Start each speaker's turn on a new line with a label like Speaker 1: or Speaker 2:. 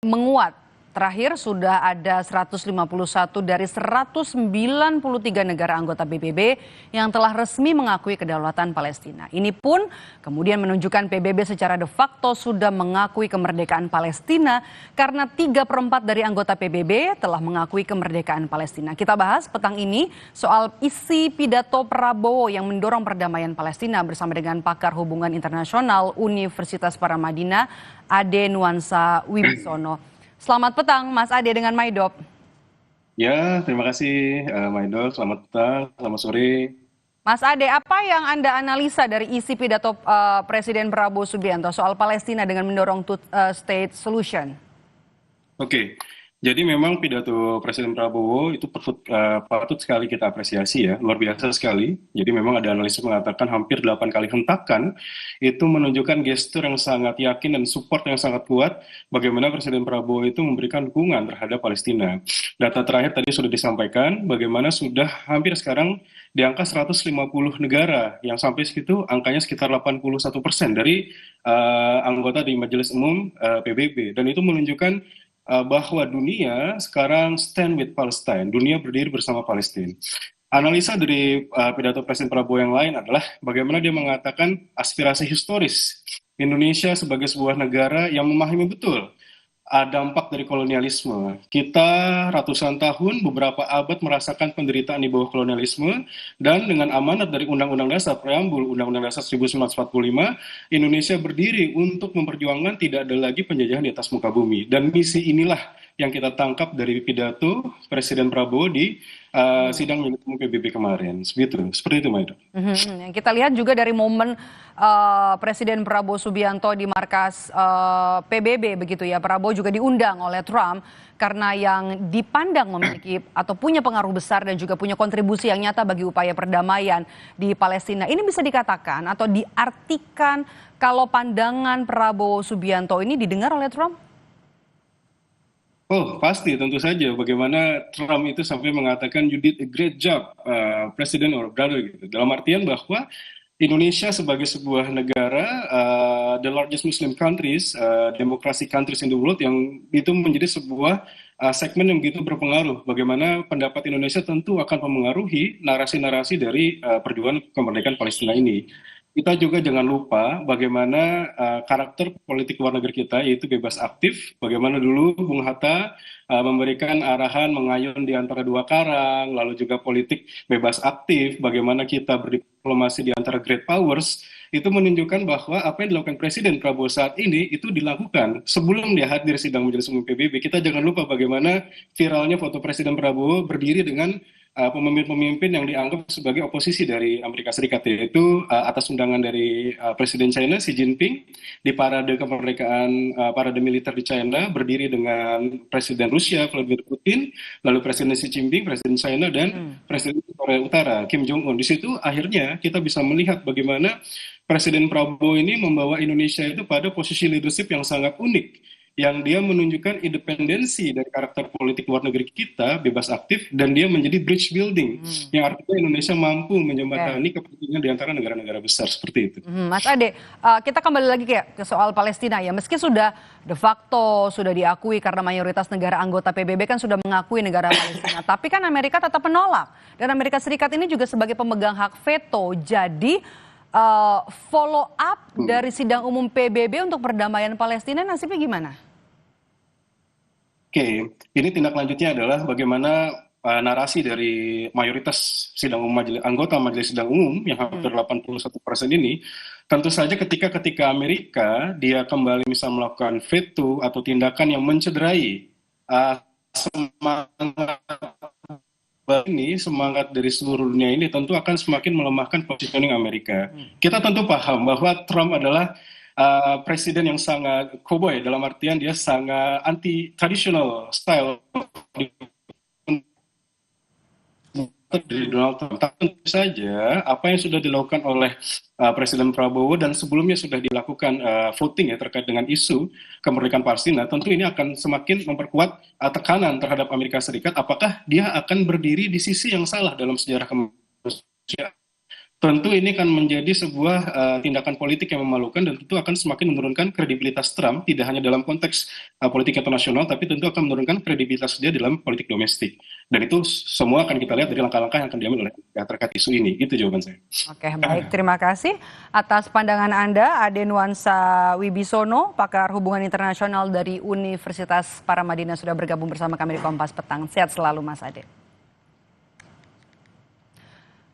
Speaker 1: Menguat. Terakhir sudah ada 151 dari 193 negara anggota PBB yang telah resmi mengakui kedaulatan Palestina. Ini pun kemudian menunjukkan PBB secara de facto sudah mengakui kemerdekaan Palestina karena 3/4 dari anggota PBB telah mengakui kemerdekaan Palestina. Kita bahas petang ini soal isi pidato Prabowo yang mendorong perdamaian Palestina bersama dengan pakar hubungan internasional Universitas Paramadina, Ade Nuansa Wibisono. Selamat petang, Mas Ade dengan Maidop.
Speaker 2: Ya, terima kasih, Maidol. Selamat petang, selamat sore.
Speaker 1: Mas Ade, apa yang Anda analisa dari isi pidato Presiden Prabowo Subianto soal Palestina dengan mendorong two-state solution?
Speaker 2: Oke, jadi memang pidato Presiden Prabowo itu patut sekali kita apresiasi ya, luar biasa sekali. Jadi memang ada analisis mengatakan hampir 8 kali hentakan, itu menunjukkan gestur yang sangat yakin dan support yang sangat kuat bagaimana Presiden Prabowo itu memberikan dukungan terhadap Palestina. Data terakhir tadi sudah disampaikan, bagaimana sudah hampir sekarang di angka 150 negara, yang sampai segitu angkanya sekitar 81% dari anggota di Majelis Umum PBB. Dan itu menunjukkan bahwa dunia sekarang stand with Palestine, dunia berdiri bersama Palestina. Analisa dari pidato Presiden Prabowo yang lain adalah bagaimana dia mengatakan aspirasi historis Indonesia sebagai sebuah negara yang memahami betul dampak dari kolonialisme. Kita ratusan tahun, beberapa abad merasakan penderitaan di bawah kolonialisme, dan dengan amanat dari Undang-Undang Dasar, preambul Undang-Undang Dasar 1945, Indonesia berdiri untuk memperjuangkan tidak ada lagi penjajahan di atas muka bumi. Dan misi inilah yang kita tangkap dari pidato Presiden Prabowo di sidang Majelis Umum PBB kemarin. Seperti itu, Maida.
Speaker 1: Yang kita lihat juga dari momen Presiden Prabowo Subianto di markas PBB begitu ya. Prabowo juga diundang oleh Trump karena yang dipandang memiliki atau punya pengaruh besar dan juga punya kontribusi yang nyata bagi upaya perdamaian di Palestina. Ini bisa dikatakan atau diartikan kalau pandangan Prabowo Subianto ini didengar oleh Trump?
Speaker 2: Oh, pasti, tentu saja. Bagaimana Trump itu sampai mengatakan you did a great job, President or brother, gitu. Dalam artian bahwa Indonesia sebagai sebuah negara, the largest Muslim countries, democracy countries in the world, yang itu menjadi sebuah segmen yang begitu berpengaruh. Bagaimana pendapat Indonesia tentu akan mempengaruhi narasi-narasi dari perjuangan kemerdekaan Palestina ini. Kita juga jangan lupa bagaimana karakter politik luar negeri kita, yaitu bebas aktif. Bagaimana dulu Bung Hatta memberikan arahan mengayun di antara dua karang, lalu juga politik bebas aktif, bagaimana kita berdiplomasi di antara great powers. Itu menunjukkan bahwa apa yang dilakukan Presiden Prabowo saat ini itu dilakukan sebelum dia hadir sidang Majelis Umum PBB. Kita jangan lupa bagaimana viralnya foto Presiden Prabowo berdiri dengan pemimpin-pemimpin yang dianggap sebagai oposisi dari Amerika Serikat, yaitu atas undangan dari Presiden China Xi Jinping di parade kemerdekaan, parade militer di China, berdiri dengan Presiden Rusia Vladimir Putin, lalu Presiden Xi Jinping, Presiden China, dan Presiden Korea Utara Kim Jong Un. Di situ akhirnya kita bisa melihat bagaimana Presiden Prabowo ini membawa Indonesia itu pada posisi leadership yang sangat unik, yang dia menunjukkan independensi dari karakter politik luar negeri kita, bebas aktif, dan dia menjadi bridge building, yang artinya Indonesia mampu menjembatani kepentingan di antara negara-negara besar, seperti itu.
Speaker 1: Mas Ade, kita kembali lagi ke soal Palestina ya. Meski sudah de facto sudah diakui karena mayoritas negara anggota PBB kan sudah mengakui negara Palestina, tapi kan Amerika tetap menolak. Dan Amerika Serikat ini juga sebagai pemegang hak veto. Jadi follow up dari sidang umum PBB untuk perdamaian Palestina nasibnya gimana?
Speaker 2: Oke, ini tindak lanjutnya adalah bagaimana narasi dari mayoritas sidang umum anggota Majelis Sidang Umum yang hampir 81% ini, tentu saja ketika Amerika dia kembali misal melakukan veto atau tindakan yang mencederai semangat dari seluruh dunia ini, tentu akan semakin melemahkan positioning Amerika. Kita tentu paham bahwa Trump adalah presiden yang sangat cowboy, dalam artian dia sangat anti-traditional style dari Donald Trump. Tentu saja apa yang sudah dilakukan oleh Presiden Prabowo dan sebelumnya sudah dilakukan voting ya terkait dengan isu kemerdekaan Palestina, tentu ini akan semakin memperkuat tekanan terhadap Amerika Serikat, apakah dia akan berdiri di sisi yang salah dalam sejarah kemanusiaan. tentu ini akan menjadi sebuah tindakan politik yang memalukan dan tentu akan semakin menurunkan kredibilitas Trump, tidak hanya dalam konteks politik internasional, tapi tentu akan menurunkan kredibilitas dia dalam politik domestik. Dan itu semua akan kita lihat dari langkah-langkah yang akan diambil oleh terkait isu ini. Itu jawaban saya.
Speaker 1: Oke, baik. Terima kasih atas pandangan Anda, Ade Nuansa Wibisono, pakar hubungan internasional dari Universitas Paramadina sudah bergabung bersama kami di Kompas Petang. Sehat selalu, Mas Ade.